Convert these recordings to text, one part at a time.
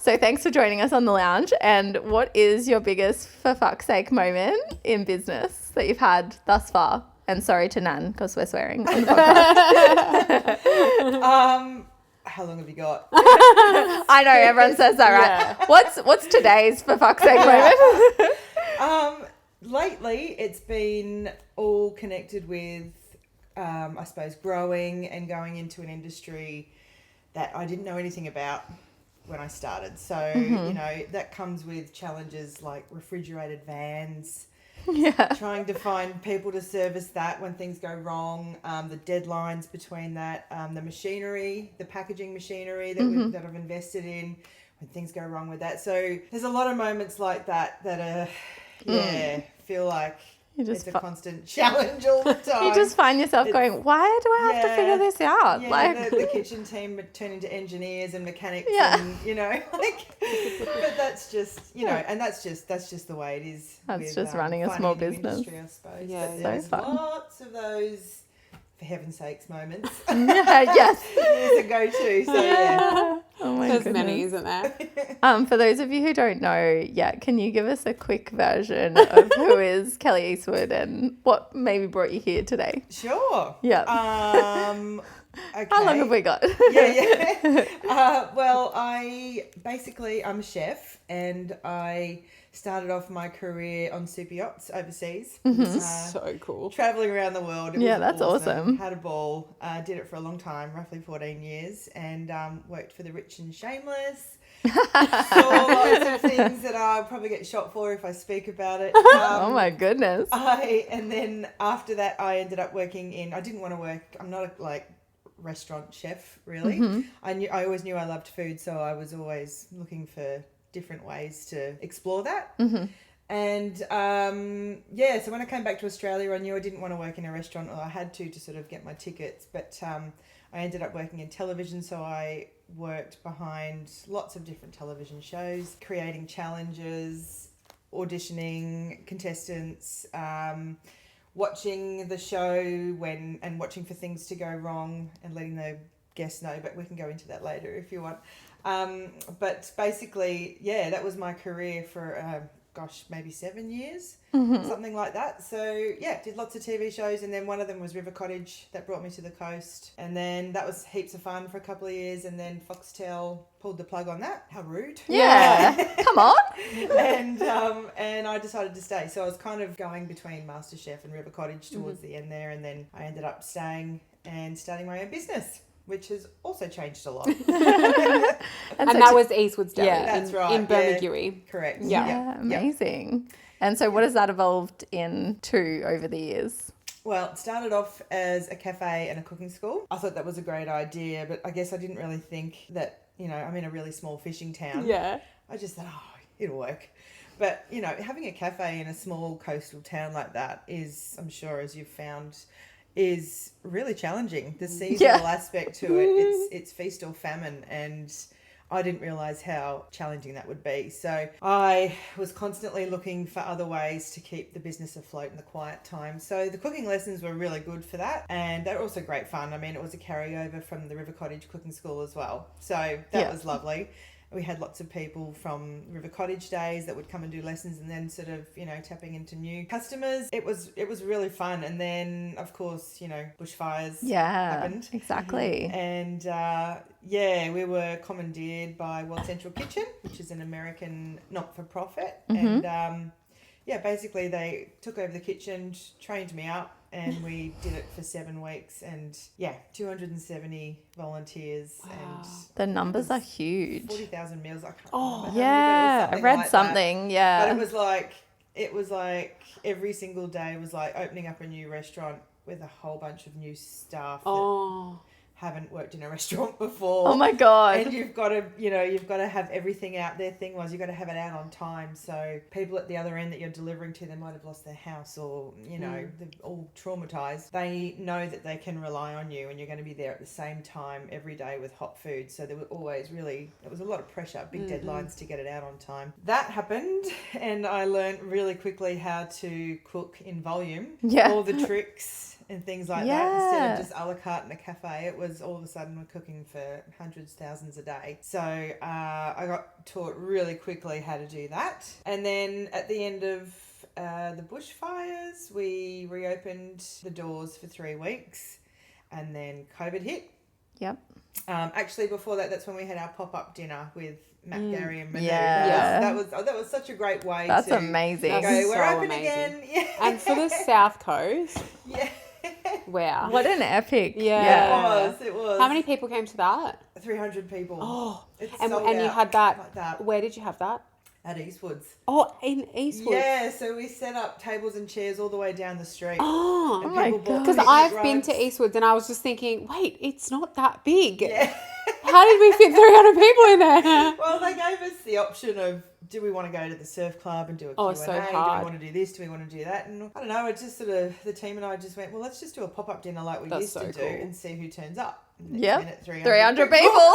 So thanks for joining us on the lounge. And what is your biggest for fuck's sake moment in business that you've had thus far? And sorry to Nan, because we're swearing on the podcast. How long have you got? I know, everyone says that, right? Yeah. What's today's for fuck's sake moment? Lately, it's been all connected with, I suppose, growing and going into an industry that I didn't know anything about when I started. So, you know, that comes with challenges like refrigerated vans, trying to find people to service that when things go wrong, the deadlines between that, the machinery, the packaging machinery that that I've invested in when things go wrong with that. So there's a lot of moments like that that are, feel like it's a constant challenge all the time. You just find yourself going, why do I have to figure this out? Yeah, like the kitchen team turn into engineers and mechanics and, you know, like, but that's just, you know, and that's just the way it is. That's just running a small business. Industry, I suppose. Yeah, but there's lots of those, for heaven's sakes, moments. Yes. There's a go-to, so yeah. Oh my There's goodness. many, isn't there? For those of you who don't know yet, can you give us a quick version of who is Kelly Eastwood and what maybe brought you here today? Sure. Yeah. Okay. How long have we got? Well, I'm a chef, and I started off my career on Superyachts overseas. So cool. Traveling around the world. It was that's awesome. Had a ball. Did it for a long time, roughly 14 years, and worked for the rich and shameless. Saw lots of things that I'll probably get shot for if I speak about it. Oh my goodness. And then after that, I ended up working in. I didn't want to work. I'm not a restaurant chef really. I always knew I loved food, so I was always looking for different ways to explore that. And so when I came back to Australia, I knew I didn't want to work in a restaurant, or I had to sort of get my tickets, but I ended up working in television, so I worked behind lots of different television shows, creating challenges, auditioning contestants, watching the show and watching for things to go wrong and letting the guests know, but we can go into that later if you want. But basically, that was my career for, maybe 7 years, something like that. So, did lots of TV shows, and then one of them was River Cottage that brought me to the coast. And then that was heaps of fun for a couple of years, and then Foxtel pulled the plug on that. How rude. Yeah. Come on. And I decided to stay. So I was kind of going between MasterChef and River Cottage towards the end there, and then I ended up staying and starting my own business, which has also changed a lot. and that was Eastwoods Deli that's right. in Bermagui. Correct. Yeah, amazing. And so what has that evolved into over the years? Well, it started off as a cafe and a cooking school. I thought that was a great idea, but I guess I didn't really think that, you know, I'm in a really small fishing town. Yeah. I just thought, it'll work. But, you know, having a cafe in a small coastal town like that is, I'm sure, as you've found, is really challenging. The seasonal aspect to it, it's feast or famine, and I didn't realise how challenging that would be. So I was constantly looking for other ways to keep the business afloat in the quiet time. So the cooking lessons were really good for that, and they were also great fun. I mean, it was a carryover from the River Cottage cooking school as well. So that was lovely. We had lots of people from River Cottage days that would come and do lessons, and then sort of, you know, tapping into new customers. It was really fun. And then, of course, you know, bushfires happened. Exactly. And, we were commandeered by World Central Kitchen, which is an American not-for-profit. And, basically they took over the kitchen, trained me up, and we did it for 7 weeks, and 270 volunteers. Wow. And the numbers are huge. 40,000 meals. I can't remember. Yeah, I read like something. that. Yeah, But it was like every single day was like opening up a new restaurant with a whole bunch of new staff that haven't worked in a restaurant before. Oh my God. And you've got to have everything out. Their thing was you've got to have it out on time. So people at the other end that you're delivering to, they might have lost their house, or, you know, they're all traumatized. They know that they can rely on you, and you're going to be there at the same time every day with hot food. So there were always it was a lot of pressure, big deadlines to get it out on time. That happened, and I learned really quickly how to cook in volume. Yeah. All the tricks and things like that. Instead of just a la carte in a cafe, it was all of a sudden we're cooking for hundreds, thousands a day. So I got taught really quickly how to do that. And then at the end of the bushfires, we reopened the doors for 3 weeks, and then COVID hit. Yep. Actually, before that, that's when we had our pop-up dinner with Matt, Gary and Manu. Yeah. That was such a great way That's to amazing. go, That's we're so open amazing. again. Yeah. And for the South Coast, Yeah. wow. What an epic. Yeah. It was. How many people came to that? 300 people. Oh, It's and sold you out had that, like that where did you have that? at Eastwoods. Oh, in Eastwoods. Yeah, so we set up tables and chairs all the way down the street. Oh, And my people bought God. because picnic I've been rugs. to Eastwoods and I was just thinking, wait, it's not that big. Yeah. How did we fit 300 people in there? Well, they gave us the option of, do we want to go to the surf club and do a Q&A? so Do we hard. want to do this? Do we want to do that? And I don't know, it's just sort of, the team and I just went, well, let's just do a pop-up dinner like we That's used so to do cool. and see who turns up. Next Yep. minute, 300 people.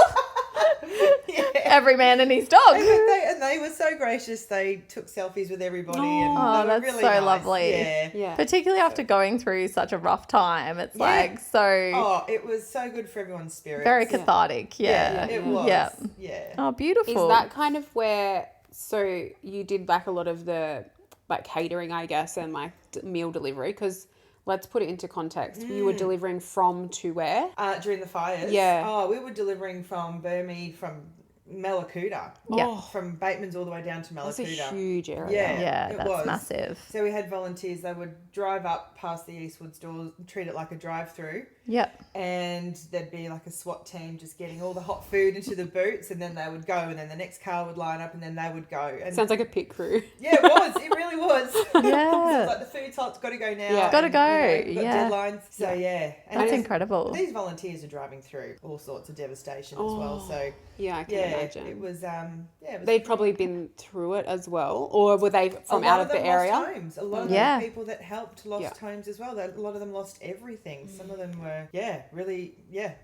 Yeah. Every man and his dog. And they were so gracious. They took selfies with everybody. And Oh, they were that's really so nice. lovely. Yeah. Yeah. Particularly after going through such a rough time. It's Yeah. like so Oh, it was so good for everyone's spirits. very cathartic. Yeah. It was. Yeah. Yeah. Oh, beautiful. Is that kind of where, so you did like a lot of the like catering, I guess, and like meal delivery? Because let's put it into context. You were delivering from to where? During the fires. Yeah. Oh, we were delivering from Bermagui, from Mallacoota. Yeah. From Bateman's all the way down to That's a Mallacoota. huge area. Yeah. Yeah, it that's was. massive. So we had volunteers. They would drive up past the Eastwoods doors, treat it like a drive-through, Yep. and there'd be like a SWAT team just getting all the hot food into the boots, and then they would go, and then the next car would line up, and then they would go. And Sounds like a pit crew. yeah, it was. It really was. Yeah. It's like the food's hot, it's got to go now. Yeah. Gotta and, go, we've got yeah. deadlines. So yeah, and That's these- incredible. These volunteers are driving through all sorts of devastation as well. So Yeah, I can yeah, imagine. it was it was They'd probably been through it as well, or were they from a lot out of the them area? Lost homes. A lot of Yeah. the people that helped lost homes as well. A lot of them lost everything. Some of them were really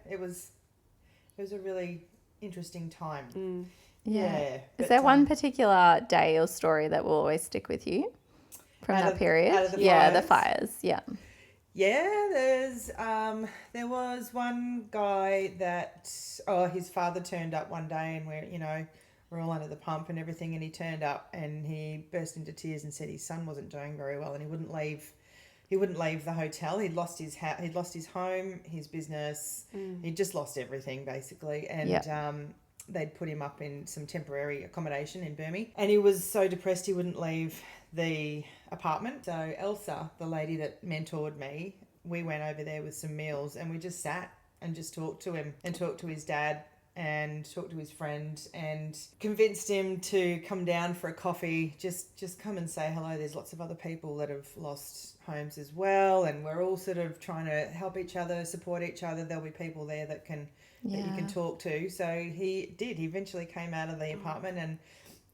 it was a really interesting time. Yeah. Yeah. Is but, there one particular day or story that will always stick with you from Out that of- period? out of the Yeah, the fires? fires. Yeah. Yeah, there was one guy that his father turned up one day, and we're all under the pump and everything, and he turned up and he burst into tears and said his son wasn't doing very well and he wouldn't leave the hotel. He'd lost his he'd lost his home, his business. He'd just lost everything basically, and they'd put him up in some temporary accommodation in Bermagui, and he was so depressed he wouldn't leave the apartment. So Elsa, the lady that mentored me, we went over there with some meals and we just sat and just talked to him and talked to his dad and talked to his friend and convinced him to come down for a coffee, just come and say hello. There's lots of other people that have lost homes as well, and we're all sort of trying to help each other, support each other. There'll be people there that you can talk to. So he eventually came out of the apartment, and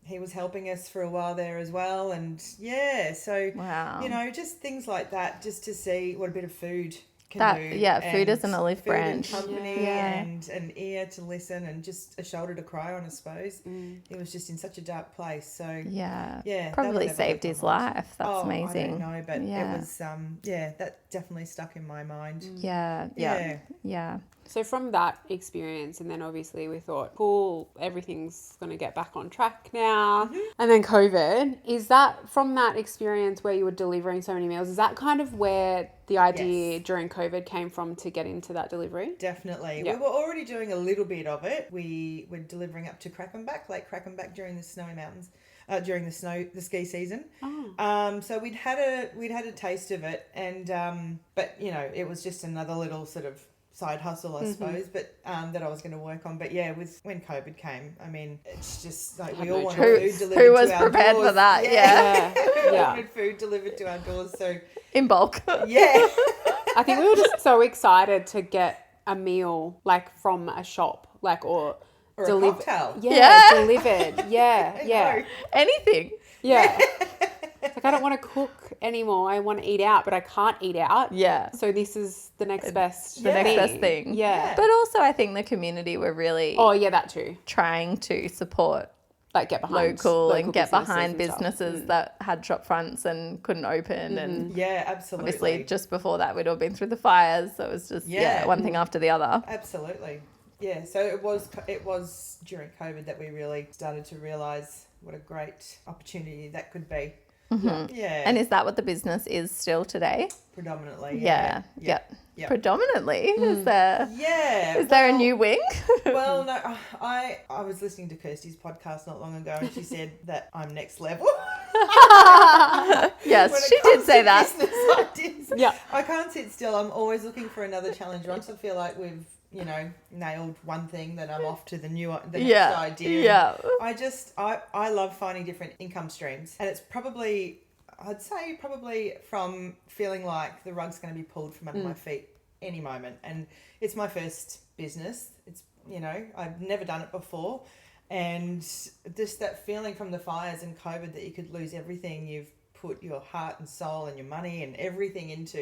he was helping us for a while there as well. And so Wow. just things like that, just to see what a bit of food can That- do. yeah, food And is an olive food and branch. company Yeah. and an ear to listen and just a shoulder to cry on, I suppose. He was just in such a dark place. So Yeah. yeah, Probably that'll never saved leave his my mind. life. That's I amazing. don't know, but Yeah. it was that definitely stuck in my mind. Yeah. Yeah. Yeah. So from that experience, and then obviously we thought, cool, everything's going to get back on track now. And then COVID, is that from that experience where you were delivering so many meals, is that kind of where the idea during COVID came from to get into that delivery? Definitely. Yeah. We were already doing a little bit of it. We were delivering up to Lake Crackenback during the snowy mountains. During the ski season. So we'd had a taste of it, and but it was just another little sort of side hustle, I suppose, but that I was going to work on. But yeah, when COVID came, I mean, it's just like we all wanted food delivered Who was to our prepared doors. for that? Yeah. We Yeah. wanted food delivered to our doors. So In bulk. yeah, I think we were just so excited to get a meal like from a shop, like or a cocktail. Yeah, delivered. Yeah. Anything. Yeah. Like I don't want to cook anymore. I want to eat out, but I can't eat out. Yeah. So this is the next best The next best thing. Yeah. But also I think the community were really Oh, yeah, that too. trying to support like get behind local and get businesses behind and stuff. businesses that had shop fronts and couldn't open. And Yeah, absolutely. obviously just before that we'd all been through the fires, so it was just one thing after the other. Absolutely. Yeah, so it was during COVID that we really started to realise what a great opportunity that could be. Yeah. And is that what the business is still today? Predominantly. Yeah. Yeah. Predominantly. Is there Yeah. there a new wing? Well, no, I was listening to Kirsty's podcast not long ago, and she said that I'm next level. Yes, When it she did comes say to that. business, I did. Yeah. I can't sit still. I'm always looking for another challenge. Once I feel like we've, nailed one thing, then I'm off to the next idea. Yeah. I love finding different income streams, and it's probably from feeling like the rug's going to be pulled from under my feet any moment. And it's my first business. It's, I've never done it before. And just that feeling from the fires and COVID that you could lose everything you've put your heart and soul and your money and everything into,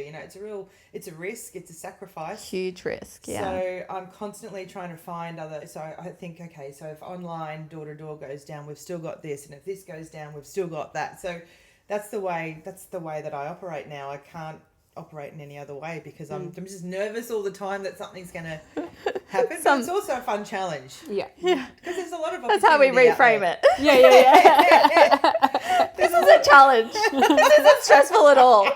it's a risk, it's a sacrifice. Huge risk, yeah. So I'm constantly trying to find so I think, okay, so if online door-to-door goes down, we've still got this, and if this goes down, we've still got that. So that's the way that I operate now. I can't operate in any other way because I'm just nervous all the time that something's going to happen. But it's also a fun challenge. Yeah. Because there's a lot of That's how we reframe it. Yeah. This is a challenge. This isn't stressful at all.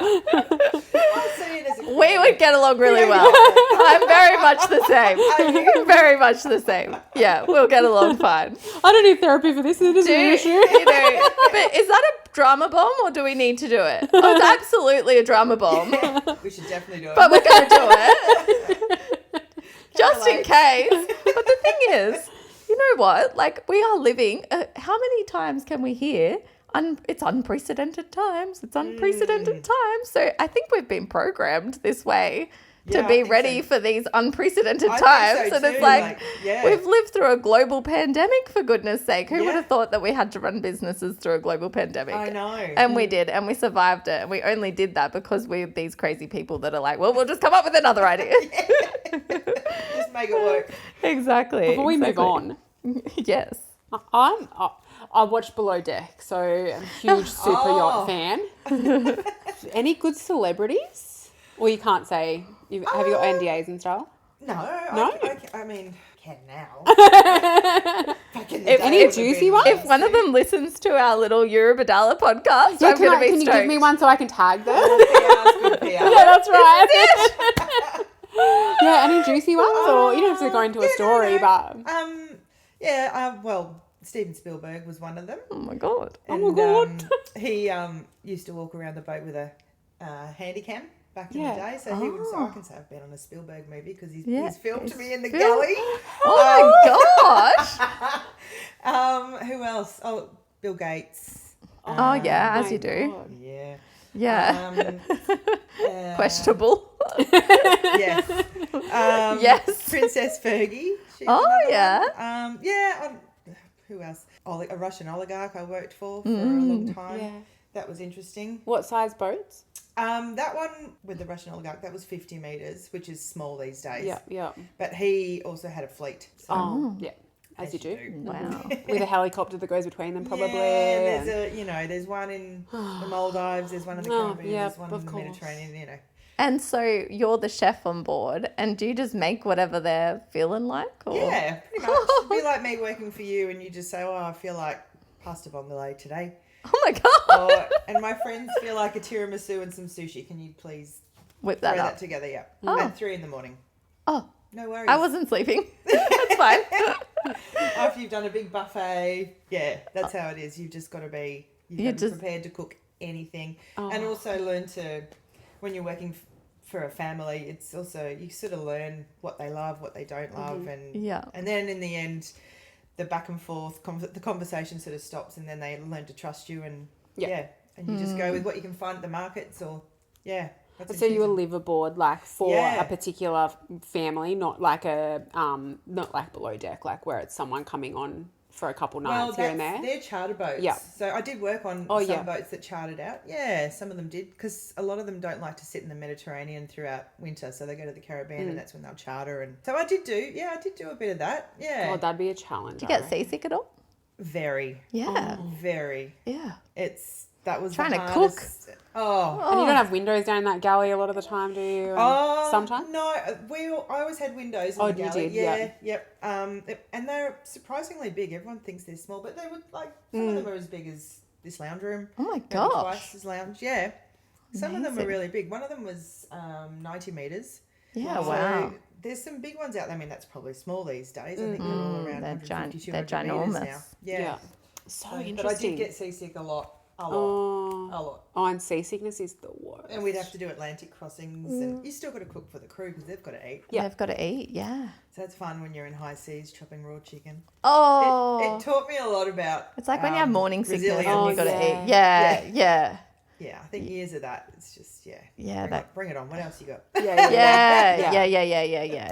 I see it as a We would get along really well. I'm very much the same. Very much the same. Yeah, we'll get along fine. I don't need therapy for this. It isn't an issue. But is that a drama bomb or do we need to do it? Oh, it's absolutely a drama bomb. We should definitely do it. But we're going to do it. Just in case. But the thing is, you know what? Like, we are living, how many times can we hear? It's unprecedented times. It's unprecedented times. So I think we've been programmed this way to be ready for these unprecedented times. So and it's too. like, Yeah. we've lived through a global pandemic, for goodness sake. Who would have thought that we had to run businesses through a global pandemic? I know. And we did, and we survived it. And we only did that because we're these crazy people that are like, well, we'll just come up with another idea. Just make it work. Exactly. Before we move on, Yes. I watched Below Deck, so I'm a huge super yacht fan. Any good celebrities? Or you can't say, have you got NDAs and stuff? No. No? I mean, can now. Back in the If- day, any it would've juicy been ones? If one of them listens to our little Eurobadala podcast, I'm going to be can you stoked. give me one so I can tag them? PR's good PR. Yeah, that's right. Yeah, any juicy ones? Or you don't have to go into a story, but... Well, Steven Spielberg was one of them. Oh my God. And, he used to walk around the boat with a handy cam back in the day. So he would. So I can say I've been on a Spielberg movie because he's filmed me in the galley. Oh my gosh. Who else? Oh, Bill Gates. Oh yeah, as my you do. God. Yeah. Yeah. Questionable. Yes. Yes. Princess Fergie. She's Oh, another yeah. one. Who else? A Russian oligarch I worked for a long time. Yeah. That was interesting. What size boats? That one with the Russian oligarch, that was 50 metres, which is small these days. Yeah. But he also had a fleet. So Oh, yeah. As you do. Wow. With a helicopter that goes between them, probably. Yeah, there's one in the Maldives, there's one in the Caribbean, yeah, there's one in the Mediterranean, And so you're the chef on board, and do you just make whatever they're feeling like? Or? Yeah, pretty much. It'd be like me working for you and you just say, I feel like pasta vongole today. Oh my God. And my friends feel like a tiramisu and some sushi. Can you please Whip throw that that up. together? Yeah. Oh. At 3 a.m. Oh, No worries. I wasn't sleeping. That's fine. After you've done a big buffet, that's how it is. You've just got to be, prepared to cook anything. And also learn to, when you're working for a family, it's also, you sort of learn what they love, what they don't love. And then in the end, the back and forth, the conversation sort of stops, and then they learn to trust you and and you just go with what you can find at the markets So you will live aboard like for a particular family, not like not like Below Deck, like where it's someone coming on for a couple nights here and there. They're charter boats. Yeah. So I did work on some boats that chartered out. Yeah, some of them did, because a lot of them don't like to sit in the Mediterranean throughout winter, so they go to the Caribbean and that's when they'll charter. And so I did do a bit of that. Yeah. God, that'd be a challenge. Do you get seasick at all? Very. Yeah. Very. Yeah. That was Trying the to hardest. cook. Oh. And you don't have windows down that galley a lot of the time, do you? Sometimes? No, I always had windows in Oh, the galley. you did? Yeah, yep. And they're surprisingly big. Everyone thinks they're small, but they were like, some of them are as big as this lounge room. Oh my Maybe gosh. twice as lounge, yeah. Some of them Amazing. are really big. One of them was 90 metres. Yeah, So wow. there's some big ones out there. I mean, that's probably small these days. I think they're all around They're 150, 200 they're metres ginormous. now. Yeah. So But I interesting. did get seasick a lot. A lot. Oh. A lot. Oh, and seasickness is the worst. And we'd have to do Atlantic crossings. And you still got to cook for the crew because they've got to eat. Yeah. They've got to eat, yeah. So it's fun when you're in high seas chopping raw chicken. Oh. It taught me a lot about It's like when you have morning sickness resilience. and you've got to yeah. eat. Yeah. Yeah, I think years of that. It's just Yeah, bring it on. What else you got? Yeah.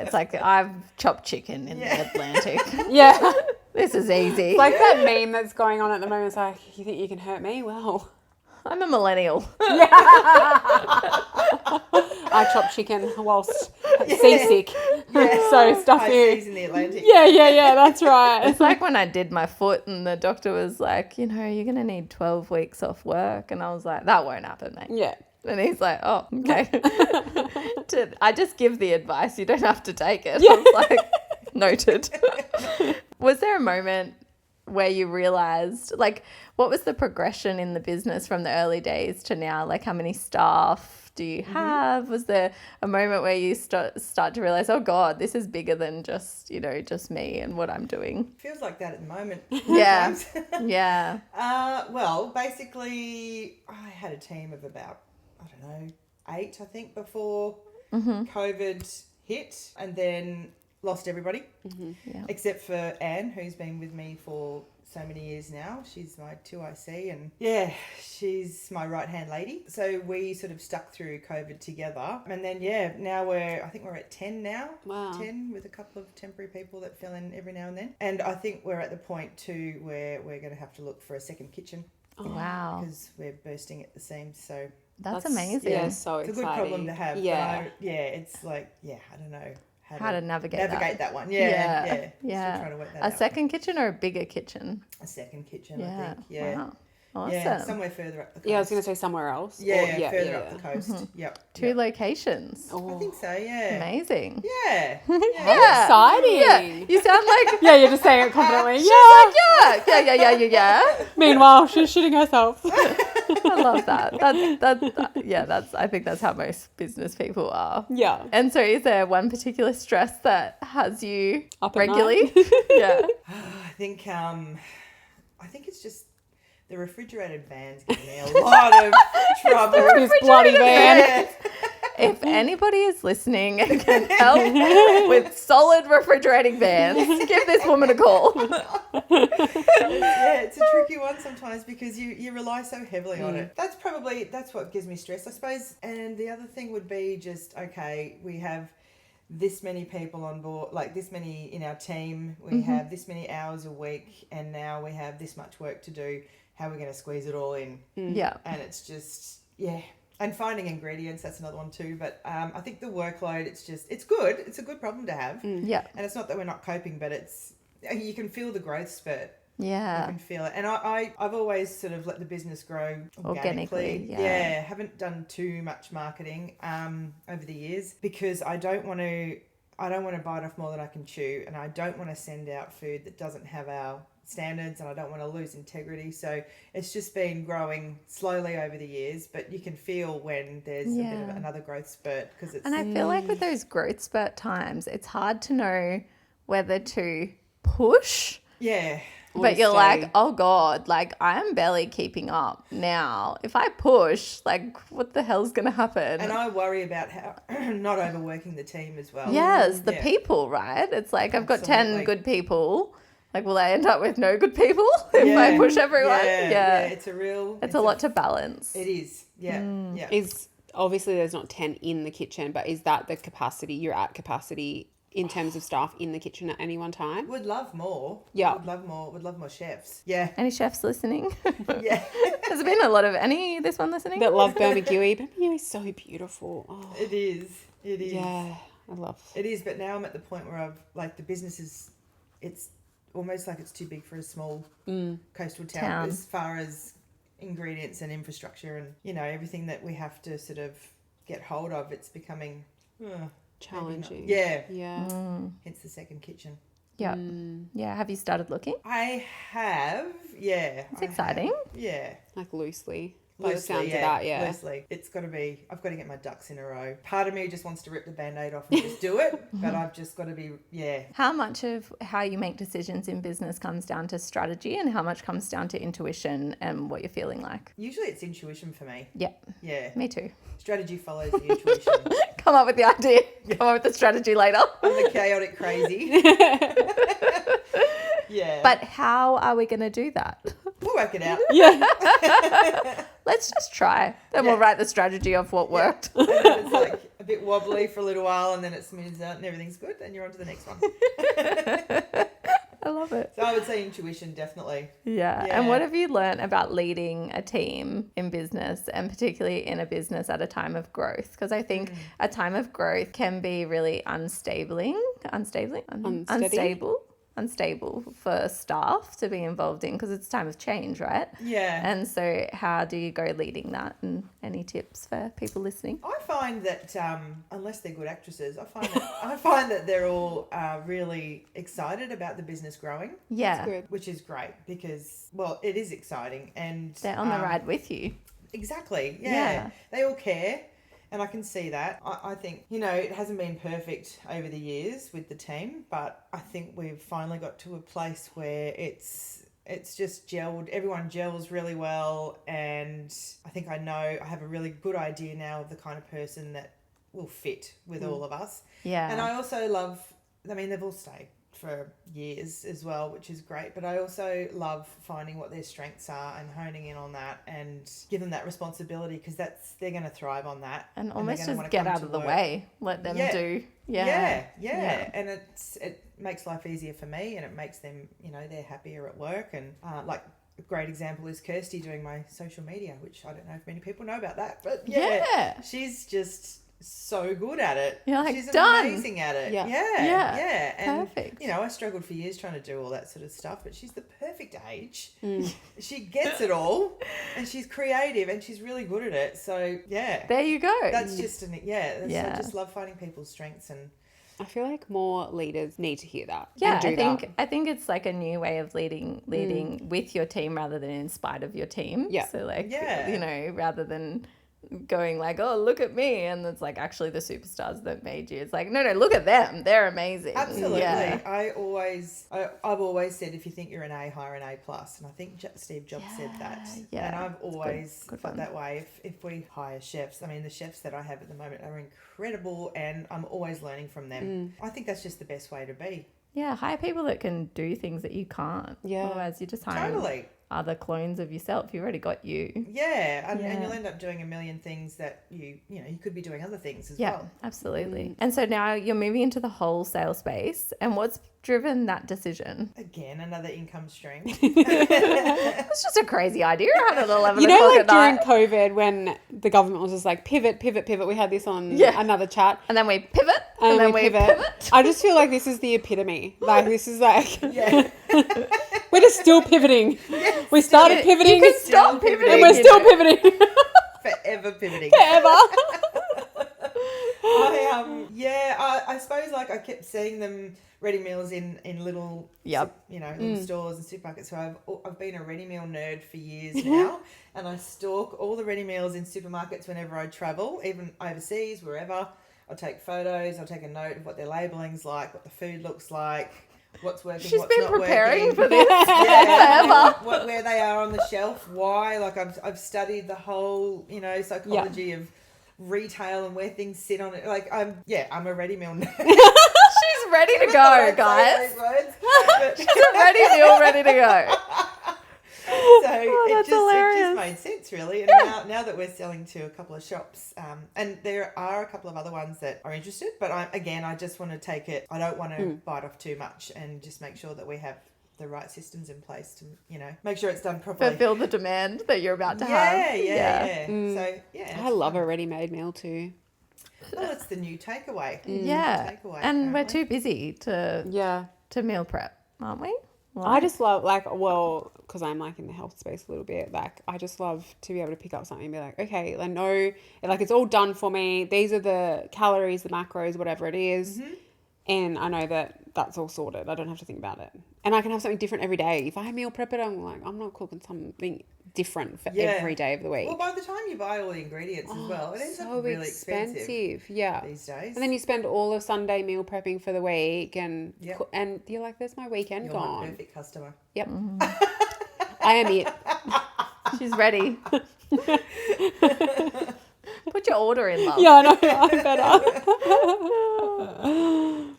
It's like I've chopped chicken in the Atlantic. Yeah. This is easy. It's like that meme that's going on at the moment. It's like, you think you can hurt me? Well, I'm a millennial. I chop chicken whilst seasick. So stuff High you. seas in the Atlantic. Yeah, that's right. It's like when I did my foot and the doctor was like, you're going to need 12 weeks off work. And I was like, that won't happen, mate. Yeah. And he's like, oh, okay. I just give the advice. You don't have to take it. I was like, noted. Was there a moment where you realized, like, what was the progression in the business from the early days to now? Like, how many staff do you have? Was there a moment where you start to realize, oh God, this is bigger than just, just me and what I'm doing? Feels like that at the moment. Yeah. sometimes. Yeah. Well, basically, I had a team of about, 8, I think, before COVID hit, and then lost everybody, except for Anne, who's been with me for so many years now. She's my 2IC, and she's my right-hand lady. So we sort of stuck through COVID together. And then, now I think we're at 10 now. Wow. 10 with a couple of temporary people that fill in every now and then. And I think we're at the point too where we're going to have to look for a second kitchen. Wow. Because we're bursting at the seams. So That's amazing. Yeah, so it's exciting. a good problem to have. Yeah. But it's like, I don't know. How to navigate that one. Yeah. Still trying to work that out. A second kitchen or a bigger kitchen? A second kitchen, I think. Yeah. Wow. Awesome. Yeah, somewhere further up the coast. Yeah, I was going to say somewhere else. Further up the coast. Yep. 2 locations. Oh. I think so, yeah. Amazing. Yeah. Exciting. Yeah. You sound like Yeah, you're just saying it confidently. yeah. Meanwhile, she's shitting herself. I love that. I think that's how most business people are. Yeah. And so is there one particular stress that has you Up at regularly? night? Yeah. I think it's just the refrigerated van's giving me a lot of trouble. This bloody van. Yeah. If anybody is listening and can help with solid refrigerating vans, give this woman a call. Yeah, it's a tricky one sometimes because you rely so heavily on it. That's what gives me stress, I suppose. And the other thing would be just, we have this many people on board, like this many in our team, we have this many hours a week, and now we have this much work to do. How are we going to squeeze it all in? Yeah. And it's just, and finding ingredients, that's another one too. But I think the workload, it's good. It's a good problem to have. Yeah. And it's not that we're not coping, but you can feel the growth spurt. You Yeah. can feel it. And I've always sort of let the business grow organically. Yeah. Haven't done too much marketing over the years because I don't want to bite off more than I can chew, and I don't want to send out food that doesn't have our standards, and I don't want to lose integrity. So it's just been growing slowly over the years, but you can feel when there's a bit of another growth spurt because it's. And I feel like with those growth spurt times, it's hard to know whether to push. Yeah. But you're like, oh God, like I am barely keeping up now. If I push, like what the hell's going to happen? And I worry about how not overworking the team as well. Yes, the people, right? It's like I've got 10 Absolutely. good people. Like will I end up with no good people if I push everyone? Yeah. It's a lot to balance. It is. Yeah. Yeah. Is obviously there's not 10 in the kitchen, but is that the capacity? You're at capacity in terms of staff in the kitchen at any one time? Would love more. Yeah. Would love more chefs. Yeah. Any chefs listening? Yeah. Has there been a lot of this one listening? That love Bermagui. Bermagui is so beautiful. Oh, It is. It is. yeah, I love. It is, but now I'm at the point where the business is, it's almost like it's too big for a small coastal town Town. as far as ingredients and infrastructure and, you know, everything that we have to sort of get hold of. It's becoming Challenging. Yeah. Hence the second kitchen. Yeah. Yeah. Have you started looking? I have, yeah. It's exciting. Yeah. Like loosely. By the Loosely, sounds of that, yeah. Loosely. It's got to be, I've got to get my ducks in a row. Part of me just wants to rip the Band-Aid off and just do it, but I've just got to be, How much of how you make decisions in business comes down to strategy and how much comes down to intuition and what you're feeling like? Usually it's intuition for me. Yeah. Yeah. Me too. Strategy follows the intuition. Come up with the idea. Come up with the strategy later. I'm the chaotic crazy. Yeah. But how are we going to do that? We'll work it out. Yeah. Let's just try. Then we'll write the strategy of what worked. And then it's like a bit wobbly for a little while and then it smooths out and everything's good and you're on to the next one. I love it. So I would say intuition, definitely. Yeah. Yeah. And what have you learned about leading a team in business and particularly in a business at a time of growth? Because I think a time of growth can be really unstable for staff to be involved in because it's a time of change, right? Yeah. And so how do you go leading that, and any tips for people listening? I find that unless they're good actresses, I find that they're all really excited about the business growing. Yeah. Good. Which is great because, well, it is exciting and They're on the ride with you. Exactly. Yeah. Yeah. They all care. And I can see that. I think, you know, it hasn't been perfect over the years with the team, but I think we've finally got to a place where it's just gelled. Everyone gels really well. And I think I have a really good idea now of the kind of person that will fit with all of us. Yeah. And I also love, they've all stayed for years as well, which is great. But I also love finding what their strengths are and honing in on that and give them that responsibility because they're going to thrive on that. And almost they're just gonna get wanna out come of to the work. way. Let them do. Yeah. And it makes life easier for me and it makes them, you know, they're happier at work. And like a great example is Kirsty doing my social media, which I don't know if many people know about that, but Yeah. she's just so good at it. You're like, she's done. amazing at it. Yeah. Yeah. And Perfect. you know, I struggled for years trying to do all that sort of stuff, but she's the perfect age. She gets it all and she's creative and she's really good at it. So yeah. There you go. That's just I just love finding people's strengths and I feel like more leaders need to hear that. Yeah, and do I think it's like a new way of leading with your team rather than in spite of your team. Yeah. So like, you know, rather than going like, oh, look at me, and it's like actually the superstars that made you. It's like, no, look at them. They're amazing. Absolutely. Yeah. I've always said if you think you're an A, hire an A+. And I think Steve Jobs said that. Yeah. And I've always good felt one. that way. If we hire chefs, I mean, the chefs that I have at the moment are incredible and I'm always learning from them. I think that's just the best way to be. Yeah, hire people that can do things that you can't. Yeah. Otherwise, you're just hiring other clones of yourself. You've already got you. Yeah, and you'll end up doing a million things that you could be doing other things as well. Absolutely. And so now you're moving into the wholesale space. And what's driven that decision? Again, another income stream. It's just a crazy idea at 11 You o'clock know, like at night. during COVID when the government was just like pivot. We had this on another chat. And then we pivot. And then we we pivot. I just feel like this is the epitome. Like this is like Yeah. we're just still pivoting. We started pivoting. You can stop pivoting. And we're still pivoting. Forever pivoting. Forever. I suppose like I kept seeing them ready meals in little little stores and supermarkets. So I've been a ready meal nerd for years now, and I stalk all the ready meals in supermarkets whenever I travel, even overseas, wherever. I'll take photos. I'll take a note of what their labelling's like, what the food looks like, what's working, She's what's been not preparing working. for this forever. Where they are on the shelf, why? Like I've studied the whole psychology of retail and where things sit on it. Like I'm a ready meal nerd. She's ready to go, guys. She's a ready meal, ready to go. So it that's just hilarious. made sense, really. And now that we're selling to a couple of shops, and there are a couple of other ones that are interested, but I just want to take it. I don't want to bite off too much, and just make sure that we have the right systems in place to, make sure it's done properly. Fulfill the demand that you're about to have. Yeah. So I love a ready-made meal too. Well, it's the new takeaway. Yeah. Takeaway, And we're apparently. too busy to meal prep, aren't we? I just love, like, well, because I'm, like, in the health space a little bit, like, I just love to be able to pick up something and be like, okay, I know, like, it's all done for me. These are the calories, the macros, whatever it is. Mm-hmm. And I know that that's all sorted. I don't have to think about it. And I can have something different every day. If I meal prep it, I'm like, I'm not cooking something different for every day of the week. Well, by the time you buy all the ingredients as well, it ends up really expensive. Yeah. These days. And then you spend all of Sunday meal prepping for the week, and and you're like, there's my weekend You're gone. my perfect customer. Yep. I am it. She's ready. Put your order in, love. Yeah, I know. I'm better.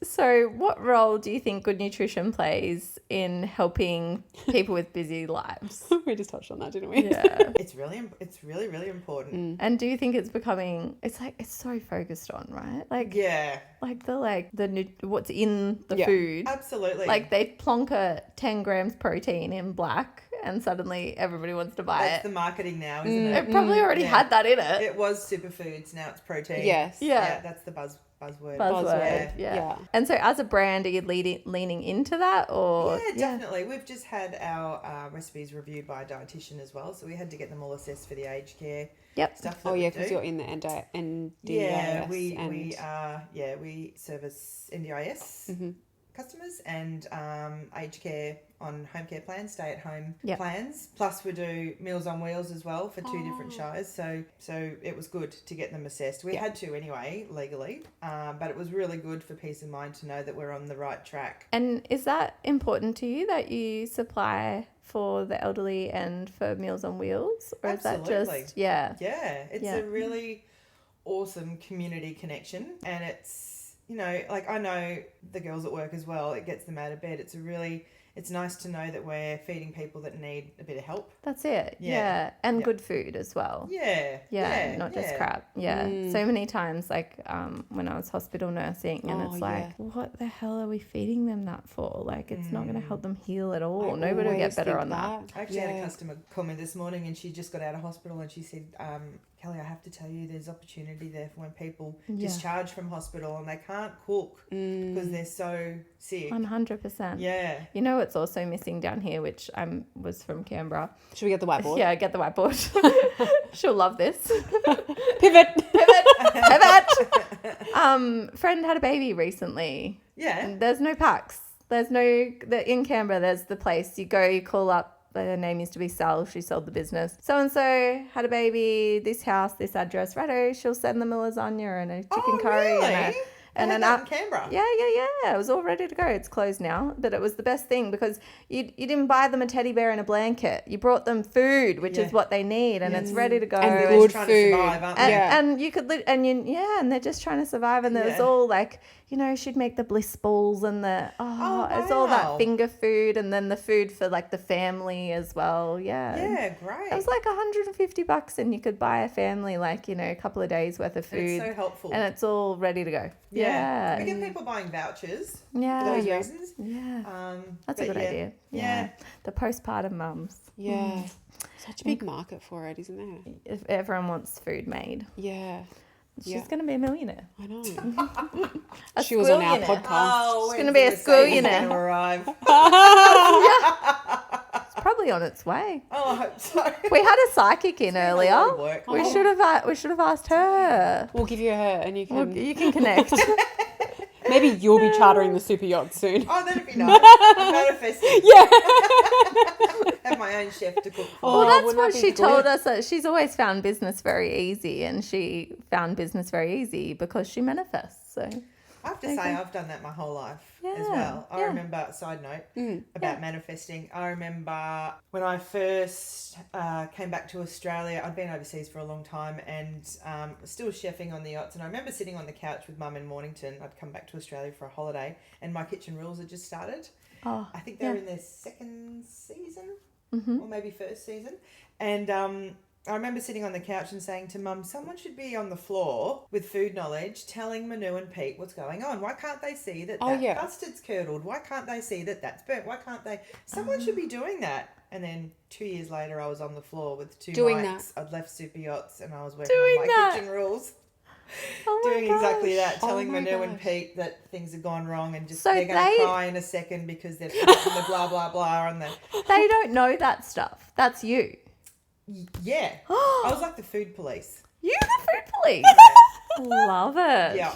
So what role do you think good nutrition plays in helping people with busy lives? We just touched on that, didn't we? Yeah. It's really, really important. And do you think it's becoming, it's so focused on, right? Like, Yeah. like what's in the food. Absolutely. Like they plonker 10 grams protein in black and suddenly everybody wants to buy That's it. the marketing now, isn't it? It probably already had that in it. It was superfoods, now it's protein. Yes. Yeah. That's the buzzword. Buzzword. Yeah. And so as a brand, are you leaning into that or? Yeah, definitely. We've just had our recipes reviewed by a dietitian as well. So we had to get them all assessed for the aged care stuff that we because do. you're in the NDIS. Yeah, we service NDIS customers and aged care on home care plans, stay at home plans. Plus we do Meals on Wheels as well for 2 different shires. So it was good to get them assessed. We had to anyway, legally, but it was really good for peace of mind to know that we're on the right track. And is that important to you that you supply for the elderly and for Meals on Wheels? Or Absolutely. is that just, yeah, it's a really awesome community connection, and it's, you know, like I know the girls at work as well, it gets them out of bed. It's nice to know that we're feeding people that need a bit of help. That's it. Yeah. And good food as well. Yeah. Not just crap. Yeah. So many times, like when I was hospital nursing, and it's like, what the hell are we feeding them that for? Like, it's not going to help them heal at all. Nobody will get better on that. I actually had a customer call me this morning, and she just got out of hospital, and she said, Kelly, I have to tell you, there's opportunity there for when people discharge from hospital and they can't cook because they're so sick. 100%. Yeah. You know what's also missing down here, which was from Canberra. Should we get the whiteboard? Yeah, get the whiteboard. She'll love this. Pivot. Friend had a baby recently. Yeah. And there's no packs. In Canberra, there's the place you go, you call up. Her name used to be Sal. She sold the business. So-and-so had a baby, this house, this address. Righto, she'll send them a lasagna and a chicken curry. Really? And an app in Canberra. Yeah. It was all ready to go. It's closed now, but it was the best thing because you didn't buy them a teddy bear and a blanket. You brought them food, which is what they need, and it's ready to go. And they're good just trying food. to survive, aren't they? And you could and they're just trying to survive. And there's all like, you know, she'd make the bliss balls and it's all that finger food, and then the food for like the family as well. Yeah, great. It was like $150, and you could buy a family like, you know, a couple of days worth of food. It's so helpful. And it's all ready to go. Yeah. We get people buying vouchers for those reasons. Yeah. That's a good idea. Yeah. The postpartum mums. Yeah. Such a big market for it, isn't there? If everyone wants food made. Yeah. She's going to be a millionaire. I know. She was on our podcast. Oh, she's going to be a squillionaire. Arrive. It's probably on its way. Oh, I hope so. We had a psychic in earlier. A lot of work. We should have asked her. We'll give you her and you can... You can connect. Maybe you'll be chartering the super yacht soon. Oh, that'd be nice. I'm manifesting. Yeah. Have my own chef to cook for. Well, that's what she told us. That she's always found business very easy, and she found business very easy because she manifests. So I have to say, I've done that my whole life as well. I remember, side note, about manifesting. I remember when I first came back to Australia, I'd been overseas for a long time and still chefing on the yachts. And I remember sitting on the couch with Mum in Mornington. I'd come back to Australia for a holiday and My Kitchen Rules had just started. Oh, I think they were in their second season or maybe first season. And I remember sitting on the couch and saying to Mum, someone should be on the floor with food knowledge telling Manu and Pete what's going on. Why can't they see that custard's curdled? Why can't they see that that's burnt? Why can't they? Someone should be doing that. And then 2 years later, I was on the floor with two Doing mics. that. I'd left Superyachts and I was working on My Kitchen Rules. doing exactly that, Oh telling my Manu and gosh. Pete that things have gone wrong and just So they're going to they- cry in a second because they've forgotten the blah, blah, blah. And They don't know that stuff. That's you. yeah. I was like the food police. You the food police. Love it. Yeah.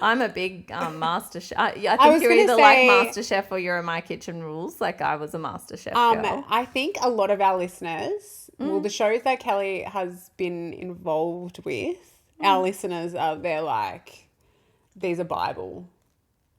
I'm a big MasterChef. I was think you're gonna either say- like MasterChef or you're a My Kitchen Rules. Like I was a MasterChef girl. I think a lot of our listeners, well, the shows that Kelly has been involved with, our listeners they're like, these are Bible.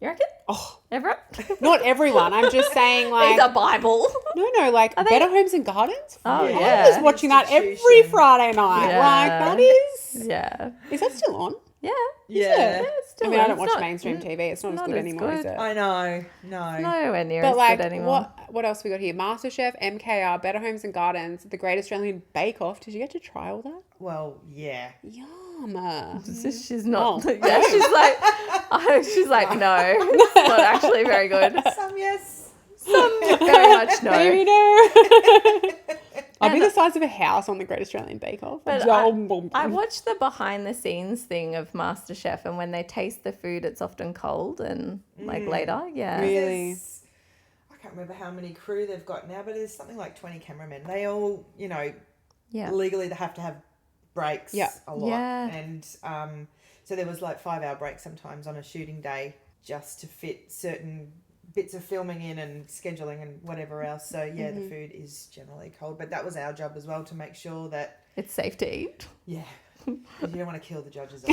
You reckon? Oh, Everyone? not everyone. I'm just saying, like, These are Bible. no, like Better Homes and Gardens. Oh, I'm yeah. just watching that every Institution. Friday night. Yeah. Like that is Yeah. that still on? Yeah. Yeah. It's still I mean, I on. don't It's watch not- mainstream TV. It's not as not good as anymore, is good. it? I know. No. Nowhere near But as like, good anymore. what else we got here? MasterChef, MKR, Better Homes and Gardens, The Great Australian Bake Off. Did you get to try all that? Well, yeah. Yum. She's not. Oh. Yeah, she's like, no, it's not actually very good. Some yes. Very much no. Maybe no. I'll be the size of a house on The Great Australian Bake Off. But I watched the behind the scenes thing of MasterChef, and when they taste the food, it's often cold and like later. Yeah. Really? There's- I can't remember how many crew they've got now, but there's something like 20 cameramen. They all, Yeah. legally they have to have breaks Yeah. a lot. Yeah. And so there was like 5-hour breaks sometimes on a shooting day just to fit certain bits of filming in and scheduling and whatever else. So yeah, the food is generally cold, but that was our job as well to make sure that, It's safe to eat. yeah, 'cause you don't want to kill the judges.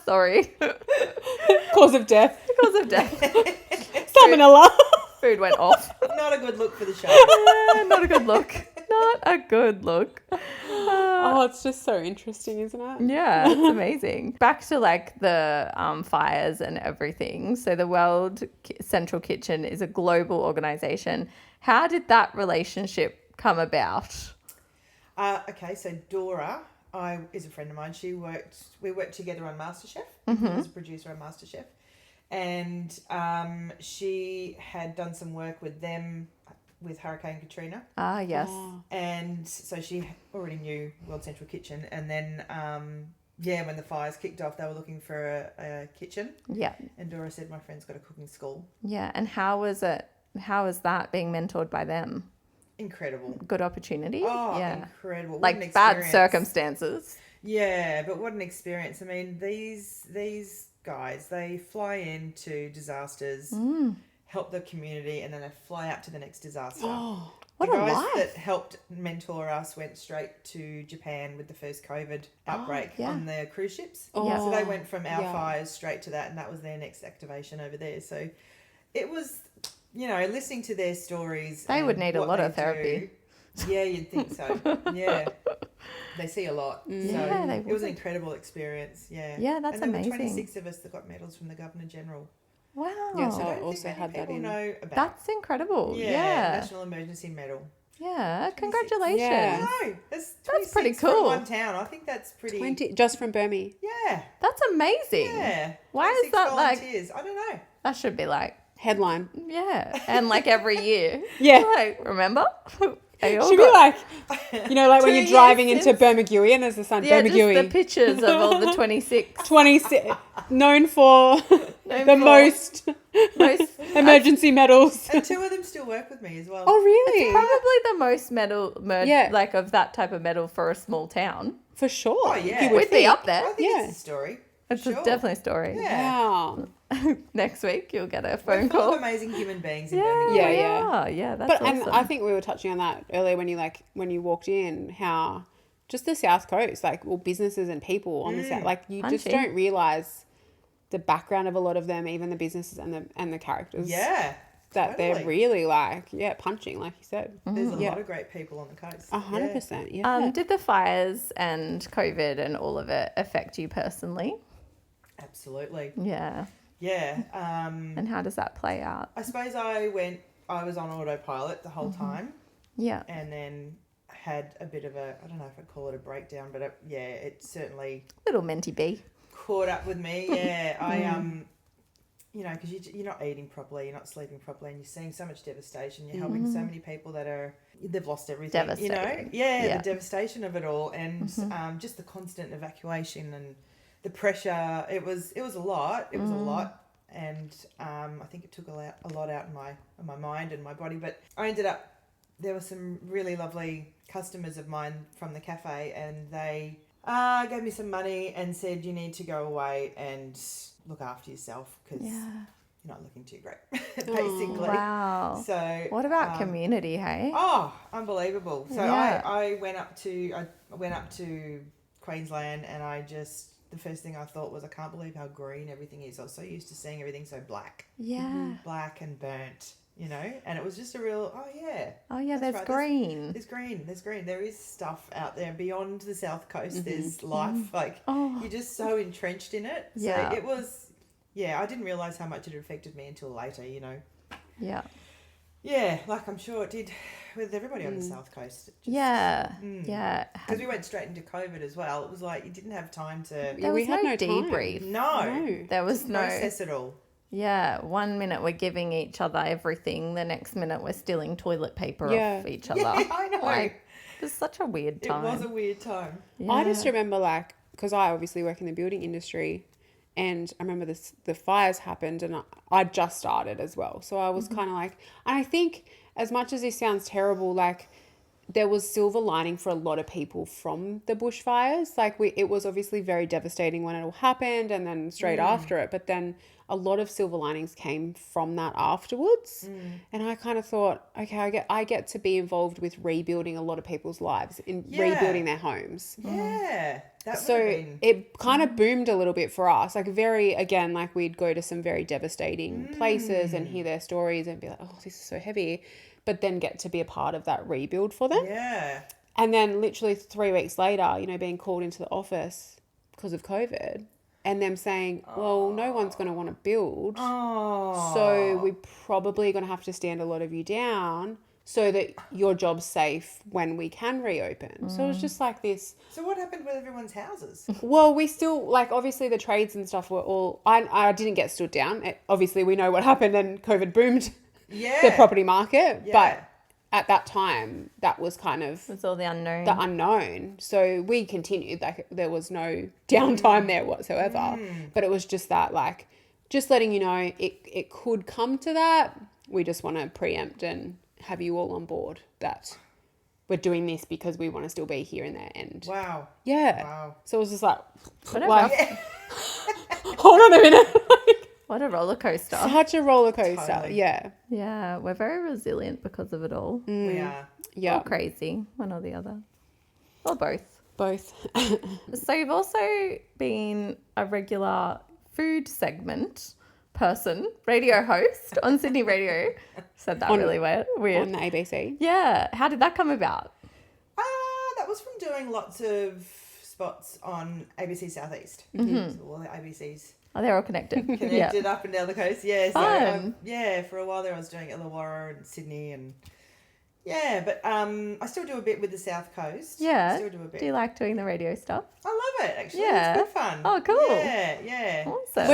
Sorry. Cause of death. Because of death. Salmonella. Food went off. Not a good look for the show. Not a good look. Not a good look. Oh, it's just so interesting, isn't it? Yeah, it's amazing. Back to like the fires and everything. So the World Central Kitchen is a global organization. How did that relationship come about? Okay, so Dora is a friend of mine. We worked together on MasterChef. I was a producer on MasterChef. And she had done some work with them with Hurricane Katrina. Ah, yes. Oh. And so she already knew World Central Kitchen. And then, when the fires kicked off, they were looking for a kitchen. Yeah. And Dora said, my friend's got a cooking school. Yeah. And how was it? How was that being mentored by them? Incredible. Good opportunity? Oh, yeah. incredible. What an Like bad experience. circumstances. Yeah, but what an experience. I mean, these guys, they fly into disasters, help the community, and then they fly out to the next disaster. Oh, What the a guys life. that helped mentor us went straight to Japan with the first COVID outbreak yeah. on the cruise ships. Oh, So they went from our yeah. fires straight to that, and that was their next activation over there. So it was, listening to their stories. They would and need a what lot they of therapy. do. Yeah, you'd think so. Yeah. They see a lot. So Yeah, they it was an would. incredible experience. Yeah. Yeah, that's and there amazing. were 26 of us that got medals from the Governor General. Wow. Yeah, so I I don't also think had that people in. know about. That's incredible. Yeah. National Emergency Medal. Yeah. 26. Congratulations. Yeah. No, that's pretty 26 from cool. one town. I think that's pretty. 20 just from Burmie. Yeah. That's amazing. Yeah. Why is 26 that like, volunteers. I don't know. that should be like, Headline. yeah. And like every year. Yeah. Like, remember? They all Should be got- like, when 2 you're years driving into since- Bermagui and there's the sun. yeah, just the Bermagui. pictures of all the 26. 26. Known for Known the for most most emergency medals. And 2 of them still work with me as well. Oh, really? Probably the most medal, Yeah. like of that type of medal for a small town. For sure. Oh, yeah. You would We'd be think. up there. I think Yeah. it's a story. It's Sure. definitely a story. Yeah. Wow. Next week you'll get a We're phone full call. of amazing human beings in Yeah, Birmingham. Yeah, we yeah. are. Yeah, that's But awesome. and I think we were touching on that earlier when you walked in, how just the South Coast, businesses and people on the South, you just Punchy. don't realise the background of a lot of them, even the businesses and the characters. Yeah. That they're totally. really punching, like you said. There's a Yeah. lot of great people on the coast. 100%. Yeah. Did the fires and COVID and all of it affect you personally? Absolutely. Yeah. Yeah. And how does that play out? I suppose I was on autopilot the whole time, Yeah. and then had a bit of I don't know if I'd call it a breakdown, but it certainly Little Menti B. caught up with me. Yeah. you know, because you're not eating properly, you're not sleeping properly, and you're seeing so much devastation. You're helping so many people that they've lost everything. You know, the devastation of it all, and just the constant evacuation and the pressure. It was a lot. It was a lot, and I think it took a lot out in my mind and my body. But I ended up. There were some really lovely customers of mine from the cafe, and they gave me some money and said, you need to go away and look after yourself because you're not looking too great, basically. Wow. So what about community, hey? Oh, unbelievable. So I went up to Queensland, and the first thing I thought was, I can't believe how green everything is. I was so used to seeing everything so black. Yeah. Black and burnt. You know, and it was just a real, there's right. green. There's green. There is stuff out there beyond the South Coast. There's life. Like, you're just so entrenched in it. So it was, I didn't realise how much it affected me until later, you know. Yeah. Yeah, like I'm sure it did with everybody on the South Coast. Yeah. Because we went straight into COVID as well. It was like you didn't have time to... We had no debrief. No. There was no... process it all. Yeah, 1 minute we're giving each other everything, the next minute we're stealing toilet paper off each other. Yeah, I know. Like, it was such a weird time. It was a weird time. Yeah. I just remember, like, because I obviously work in the building industry, and I remember the fires happened, and I just started as well. So I was kind of like, and I think as much as this sounds terrible, like, there was silver lining for a lot of people from the bushfires. Like, it was obviously very devastating when it all happened, and then straight after it, but then a lot of silver linings came from that afterwards. And I kind of thought, okay, I get to be involved with rebuilding a lot of people's lives, in rebuilding their homes. Yeah. So it kind of boomed a little bit for us. Like, like, we'd go to some very devastating places and hear their stories and be like, oh, this is so heavy. But then get to be a part of that rebuild for them. Yeah. And then literally 3 weeks later, you know, being called into the office because of COVID, and them saying, well, no one's going to want to build. So we're probably going to have to stand a lot of you down so that your job's safe when we can reopen. So it was just like this. So what happened with everyone's houses? Well, we still, like, obviously the trades and stuff were all, I didn't get stood down. Obviously we know what happened, and COVID boomed the property market. Yeah. But at that time, that was kind of... It was all the unknown. The unknown. So we continued. Like, there was no downtime there whatsoever. But it was just that, like, just letting you know it could come to that. We just want to preempt and have you all on board that we're doing this because we want to still be here in the end. Wow. Yeah. Wow. So it was just like... Hold on a minute. What a roller coaster. Such a roller coaster. Totally. Yeah. Yeah, we're very resilient because of it all. We are. Yeah. Or crazy, one or the other. Or both. Both. So you've also been a regular food segment person, radio host on Sydney Radio. Said that really weird. On the ABC. Yeah. How did that come about? That was from doing lots of spots on ABC Southeast. So all the ABCs. Oh, they're all connected. Connected up and down the coast. Yeah. Fun. So, for a while there I was doing Illawarra and Sydney and... Yeah, but I still do a bit with the South Coast. Yeah. Still do a bit. Do you like doing the radio stuff? I love it, actually. Yeah. It's good fun. Oh, cool. Yeah. Awesome.